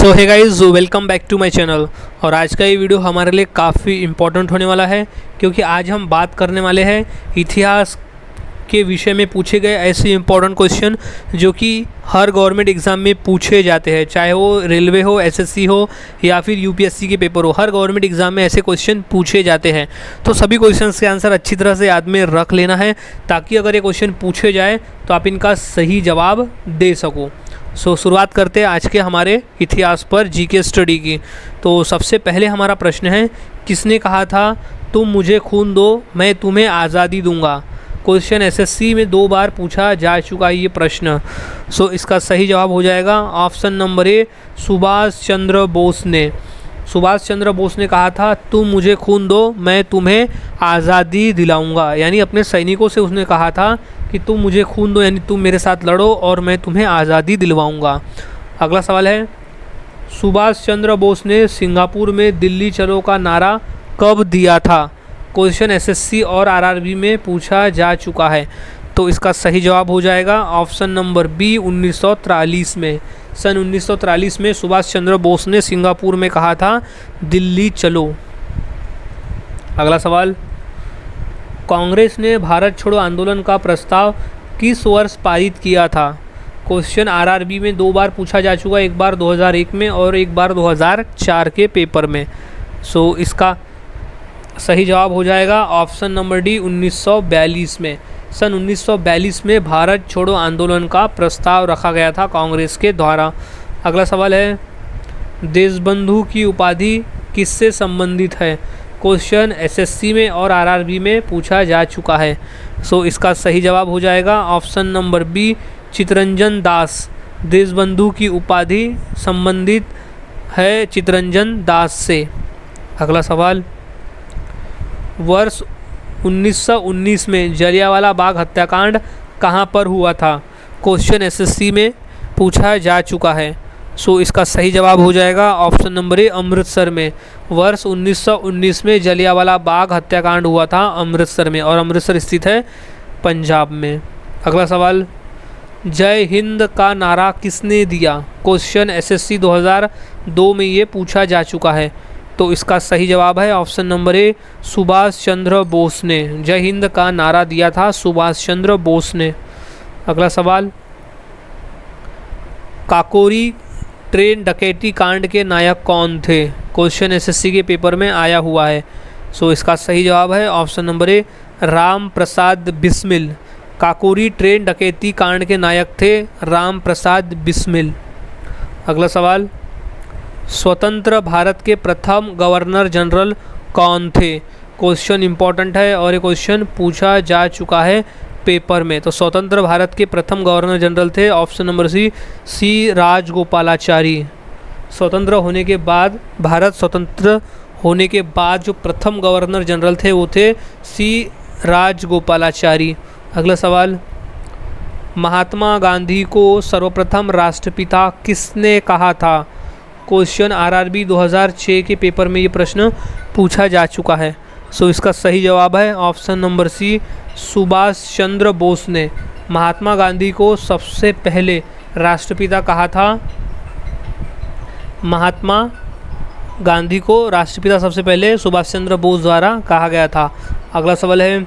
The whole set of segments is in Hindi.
So hey guys, welcome back to my channel. और आज का ये वीडियो हमारे लिए काफ़ी इम्पोर्टेंट होने वाला है, क्योंकि आज हम बात करने वाले हैं इतिहास के विषय में पूछे गए ऐसे इम्पोर्टेंट क्वेश्चन जो कि हर गवर्नमेंट एग्ज़ाम में पूछे जाते हैं, चाहे वो रेलवे हो, एसएससी हो या फिर यूपीएससी के पेपर हो। हर गवर्नमेंट एग्ज़ाम में ऐसे क्वेश्चन पूछे जाते हैं, तो सभी क्वेश्चंस के आंसर अच्छी तरह से याद में रख लेना है, ताकि अगर ये क्वेश्चन पूछे जाए तो आप इनका सही जवाब दे सको। सो शुरुआत करते हैं आज के हमारे इतिहास पर जीके स्टडी की। तो सबसे पहले हमारा प्रश्न है, किसने कहा था तुम मुझे खून दो मैं तुम्हें आज़ादी दूंगा? क्वेश्चन एसएससी में 2 बार पूछा जा चुका है ये प्रश्न। सो इसका सही जवाब हो जाएगा ऑप्शन नंबर ए, सुभाष चंद्र बोस ने। सुभाष चंद्र बोस ने कहा था तुम मुझे खून दो मैं तुम्हें आज़ादी दिलाऊंगा, यानी अपने सैनिकों से उसने कहा था कि तुम मुझे खून दो, यानी तुम मेरे साथ लड़ो और मैं तुम्हें आज़ादी दिलवाऊंगा। अगला सवाल है, सुभाष चंद्र बोस ने सिंगापुर में दिल्ली चलो का नारा कब दिया था? क्वेश्चन एसएससी और आरआरबी में पूछा जा चुका है, तो इसका सही जवाब हो जाएगा ऑप्शन नंबर बी, 1943 में। सन 1943 में सुभाष चंद्र बोस ने सिंगापुर में कहा था दिल्ली चलो। अगला सवाल, कांग्रेस ने भारत छोड़ो आंदोलन का प्रस्ताव किस वर्ष पारित किया था? क्वेश्चन आरआरबी में 2 बार पूछा जा चुका है, एक बार 2001 में और एक बार 2004 के पेपर में। सो इसका सही जवाब हो जाएगा ऑप्शन नंबर डी, 1942 में। सन 1942 में भारत छोड़ो आंदोलन का प्रस्ताव रखा गया था कांग्रेस के द्वारा। अगला सवाल है, देशबंधु की उपाधि किससे संबंधित है? क्वेश्चन एसएससी में और आरआरबी में पूछा जा चुका है। सो इसका सही जवाब हो जाएगा ऑप्शन नंबर बी, चितरंजन दास। देशबंधु की उपाधि संबंधित है चितरंजन दास से। अगला सवाल, वर्ष 1919 में जलियांवाला बाग हत्याकांड कहाँ पर हुआ था? क्वेश्चन एसएससी में पूछा जा चुका है। सो इसका सही जवाब हो जाएगा ऑप्शन नंबर ए, अमृतसर में। वर्ष 1919 में जलियांवाला बाग हत्याकांड हुआ था अमृतसर में, और अमृतसर स्थित है पंजाब में। अगला सवाल, जय हिंद का नारा किसने दिया? क्वेश्चन एसएससी 2002 में ये पूछा जा चुका है, तो इसका सही जवाब है ऑप्शन नंबर ए, सुभाष चंद्र बोस ने। जय हिंद का नारा दिया था सुभाष चंद्र बोस ने। अगला सवाल, काकोरी ट्रेन डकैती कांड के नायक कौन थे? क्वेश्चन एसएससी के पेपर में आया हुआ है। सो इसका सही जवाब है ऑप्शन नंबर ए, राम प्रसाद बिस्मिल। काकोरी ट्रेन डकैती कांड के नायक थे राम प्रसाद बिस्मिल। अगला सवाल, स्वतंत्र भारत के प्रथम गवर्नर जनरल कौन थे? क्वेश्चन इंपॉर्टेंट है और ये क्वेश्चन पूछा जा चुका है पेपर में। तो स्वतंत्र भारत के प्रथम गवर्नर जनरल थे ऑप्शन नंबर सी, राजगोपालाचारी। स्वतंत्र होने के बाद, भारत स्वतंत्र होने के बाद जो प्रथम गवर्नर जनरल थे वो थे सी, राजगोपालाचारी। अगला सवाल, महात्मा गांधी को सर्वप्रथम राष्ट्रपिता किसने कहा था? क्वेश्चन आरआरबी 2006 के पेपर में ये प्रश्न पूछा जा चुका है। सो इसका सही जवाब है ऑप्शन नंबर सी, सुभाष चंद्र बोस ने महात्मा गांधी को सबसे पहले राष्ट्रपिता कहा था। महात्मा गांधी को राष्ट्रपिता सबसे पहले सुभाष चंद्र बोस द्वारा कहा गया था। अगला सवाल है,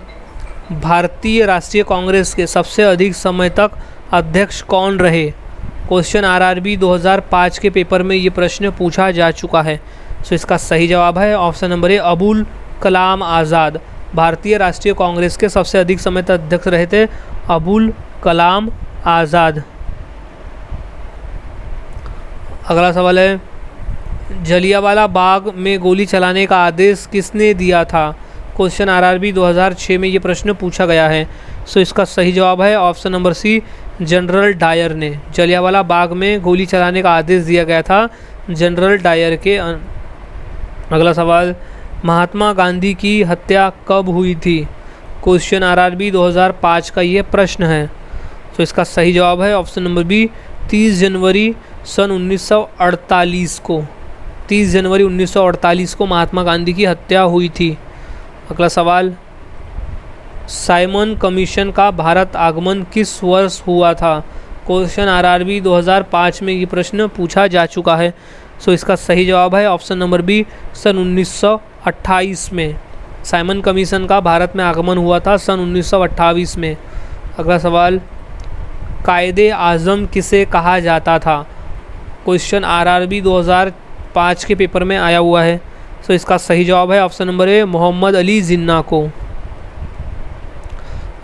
भारतीय राष्ट्रीय कांग्रेस के सबसे अधिक समय तक अध्यक्ष कौन रहे? क्वेश्चन आरआरबी 2005 के पेपर में ये प्रश्न पूछा जा चुका है। सो इसका सही जवाब है ऑप्शन नंबर ए, अबुल कलाम आज़ाद। भारतीय राष्ट्रीय कांग्रेस के सबसे अधिक समय तक अध्यक्ष रहे थे अबुल कलाम आज़ाद। अगला सवाल है, जलियांवाला बाग में गोली चलाने का आदेश किसने दिया था? क्वेश्चन आरआरबी 2006 में ये प्रश्न पूछा गया है। सो इसका सही जवाब है option number C, General Dyer ने। जलियांवाला बाग में गोली चलाने का आदेश दिया गया था जनरल डायर के। अगला सवाल, महात्मा गांधी की हत्या कब हुई थी? क्वेश्चन आरआरबी 2005 का ये प्रश्न है। तो इसका सही जवाब है ऑप्शन नंबर बी, 30 जनवरी सन 1948 को। 30 जनवरी 1948 को महात्मा गांधी की हत्या हुई थी। अगला सवाल, साइमन कमीशन का भारत आगमन किस वर्ष हुआ था? क्वेश्चन आरआरबी 2005 में ये प्रश्न पूछा जा चुका है। सो इसका सही जवाब है ऑप्शन नंबर बी, सन 1928 में। साइमन कमीशन का भारत में आगमन हुआ था सन 1928 में। अगला सवाल, कायदे आज़म किसे कहा जाता था? क्वेश्चन आरआरबी 2005 के पेपर में आया हुआ है। सो इसका सही जवाब है option number A, Mohammad Ali Jinnah को।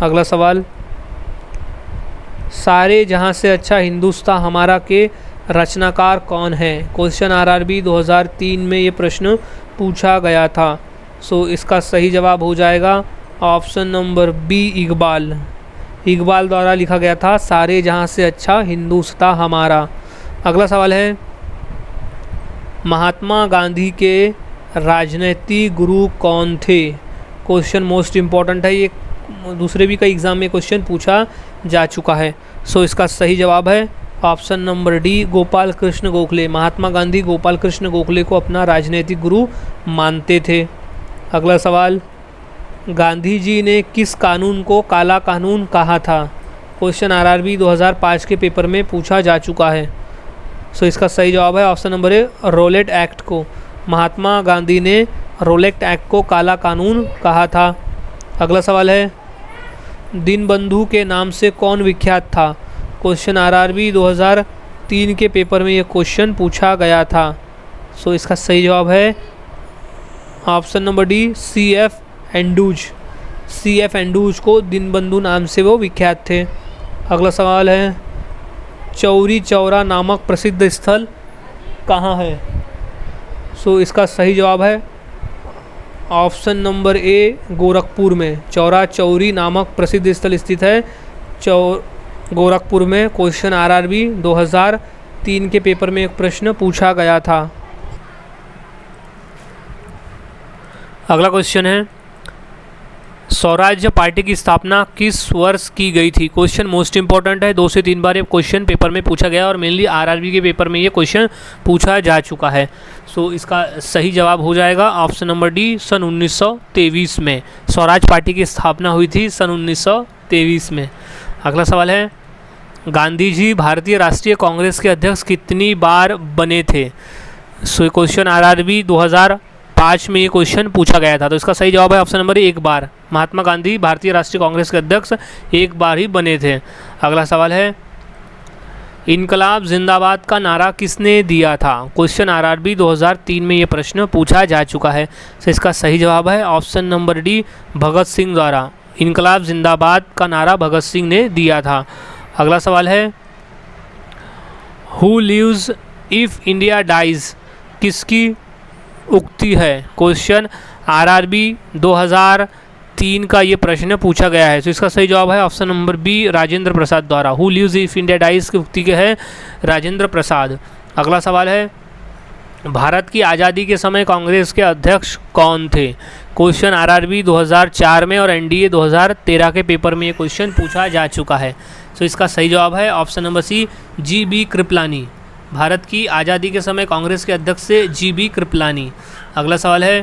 अगला सवाल, सारे जहां से अच्छा हिंदुस्तान हमारा के रचनाकार कौन है? क्वेश्चन आरआरबी 2003 में ये प्रश्न पूछा गया था। सो इसका सही जवाब हो जाएगा option number B, Iqbal. Iqbal द्वारा लिखा गया था सारे जहां से अच्छा हिंदुस्तान हमारा। अगला सवाल है, महात्मा गांधी के राजनीतिक गुरु कौन थे? क्वेश्चन मोस्ट इम्पॉर्टेंट है, ये दूसरे भी कई एग्ज़ाम में क्वेश्चन पूछा जा चुका है। सो इसका सही जवाब है option number D, Gopal Krishna Gokhale. Mahatma Gandhi Gopal Krishna Gokhale को अपना राजनीतिक गुरु मानते थे। अगला सवाल, गांधी जी ने किस कानून को काला कानून कहा था? क्वेश्चन आरआरबी 2005 के पेपर में पूछा जा चुका है। सो इसका सही जवाब है option number A, Rowlatt Act को। महात्मा गांधी ने रोलेट एक्ट को काला कानून कहा था। अगला सवाल है, दीनबंधु के नाम से कौन विख्यात था? क्वेश्चन आरआरबी 2003 के पेपर में यह क्वेश्चन पूछा गया था। सो इसका सही जवाब है option number D, CF एंडूज। CF एंडूज को दीनबंधु नाम से वो विख्यात थे। अगला सवाल है, चौरी चौरा नामक प्रसिद्ध स्थल कहाँ है? सो इसका सही जवाब है ऑप्शन नंबर ए, गोरखपुर में। चौरा चौरी नामक प्रसिद्ध स्थल स्थित है गोरखपुर में। क्वेश्चन आरआरबी 2003 के पेपर में एक प्रश्न पूछा गया था। अगला क्वेश्चन है, स्वराज्य पार्टी की स्थापना किस वर्ष की गई थी? क्वेश्चन मोस्ट इंपॉर्टेंट है, 2 से 3 बार ये क्वेश्चन पेपर में पूछा गया और मेनली आरआरबी के पेपर में ये क्वेश्चन पूछा जा चुका है। सो इसका सही जवाब हो जाएगा ऑप्शन नंबर डी, सन 1923 में। स्वराज पार्टी की स्थापना हुई थी सन 1923 में। अगला सवाल है, गांधी जी भारतीय राष्ट्रीय कांग्रेस के अध्यक्ष कितनी बार बने थे? सो क्वेश्चन आरआरबी 2005 में ये क्वेश्चन पूछा गया था। तो इसका सही जवाब है ऑप्शन नंबर ए, 1 बार। महात्मा गांधी भारतीय राष्ट्रीय कांग्रेस के अध्यक्ष 1 बार ही बने थे। अगला सवाल है, इनकलाब जिंदाबाद का नारा किसने दिया था? क्वेश्चन आरआरबी 2003 में ये प्रश्न पूछा जा चुका है। तो इसका सही जवाब है option number D, Bhagat Singh द्वारा। इनकलाब जिंदाबाद का नारा भगत सिंह ने दिया था। अगला सवाल है, who lives if India dies किसकी उक्ति है? क्वेश्चन आरआरबी 2003 का ये प्रश्न पूछा गया है। तो इसका सही जवाब है option number B, Rajendra Prasad द्वारा। Who lives if India dies की उक्ति के है राजेंद्र प्रसाद। अगला सवाल है, भारत की आज़ादी के समय कांग्रेस के अध्यक्ष कौन थे? क्वेश्चन आरआरबी 2004 में और एनडीए 2013 के पेपर में ये क्वेश्चन पूछा जा चुका है। तो इसका सही जवाब है option number C, GB Kripalani. Bharat की आज़ादी के समय कांग्रेस के अध्यक्ष से GB कृपलानी। अगला सवाल है,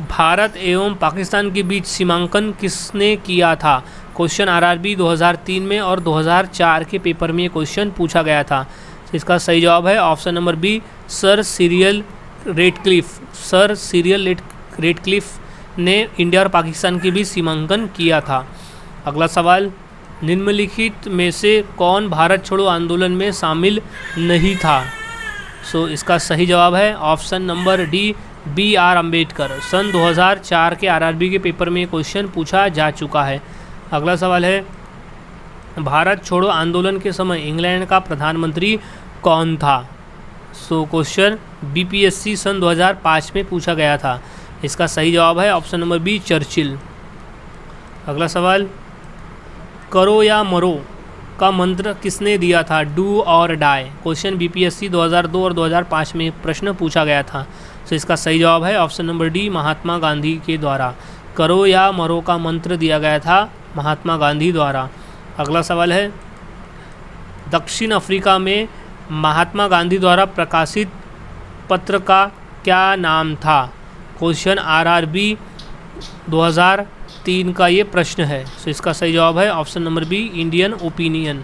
भारत एवं पाकिस्तान के बीच सीमांकन किसने किया था? क्वेश्चन आरआरबी 2003 में और 2004 के पेपर में ये क्वेश्चन पूछा गया था। इसका सही जवाब है option number B, sir Cyril Radcliffe. Sir Cyril Radcliffe ने इंडिया और पाकिस्तान के बीच सीमांकन किया था। अगला सवाल, निम्नलिखित में से कौन भारत छोड़ो आंदोलन में शामिल नहीं था? सो इसका सही जवाब है option number D, BR Ambedkar. सन 2004 के आरआरबी के पेपर में क्वेश्चन पूछा जा चुका है। अगला सवाल है, भारत छोड़ो आंदोलन के समय इंग्लैंड का प्रधानमंत्री कौन था? सो क्वेश्चन BPSC सन 2005 में पूछा गया था। इसका सही जवाब है ऑप्शन नंबर बी, चर्चिल। अगला सवाल, करो या मरो का मंत्र किसने दिया था? डू और डाई। क्वेश्चन BPSC 2002 और 2005 में प्रश्न पूछा गया था। तो इसका सही जवाब है option number D, Mahatma Gandhi के द्वारा। करो या मरो का मंत्र दिया गया था महात्मा गांधी द्वारा। अगला सवाल है, दक्षिण अफ्रीका में महात्मा गांधी द्वारा प्रकाशित पत्र का क्या नाम था? क्वेश्चन आरआरबी 2003 का ये प्रश्न है। तो इसका सही जवाब है option number B, Indian Opinion.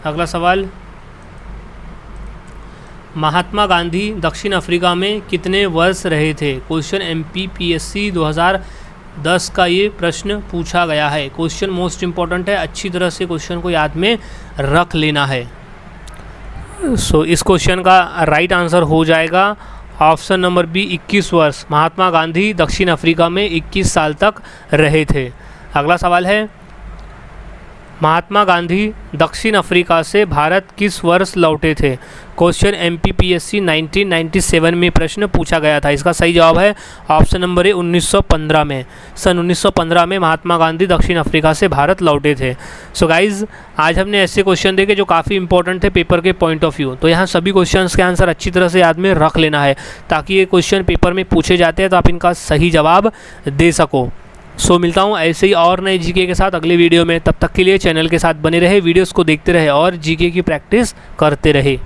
अगला सवाल, महात्मा गांधी दक्षिण अफ्रीका में कितने वर्ष रहे थे? क्वेश्चन MPPSC 2010 का ये प्रश्न पूछा गया है। क्वेश्चन मोस्ट इम्पॉर्टेंट है, अच्छी तरह से क्वेश्चन को याद में रख लेना है। सो इस क्वेश्चन का राइट आंसर हो जाएगा ऑप्शन नंबर बी, 21 वर्ष। महात्मा गांधी दक्षिण अफ्रीका में 21 साल तक रहे थे। अगला सवाल है, महात्मा गांधी दक्षिण अफ्रीका से भारत किस वर्ष लौटे थे? क्वेश्चन MPPSC 1997 में प्रश्न पूछा गया था। इसका सही जवाब है ऑप्शन नंबर ए, 1915 में। सन 1915 में महात्मा गांधी दक्षिण अफ्रीका से भारत लौटे थे। सो गाइज़, आज हमने ऐसे क्वेश्चन देखे जो काफ़ी इंपॉर्टेंट थे पेपर के पॉइंट ऑफ व्यू। तो यहाँ सभी क्वेश्चंस के आंसर अच्छी तरह से याद में रख लेना है, ताकि ये क्वेश्चन पेपर में पूछे जाते हैं तो आप इनका सही जवाब दे सको। सो मिलता हूँ ऐसे ही और नए जीके के साथ अगले वीडियो में। तब तक के लिए चैनल के साथ बने रहे, वीडियोस को देखते रहे और जीके की प्रैक्टिस करते रहे।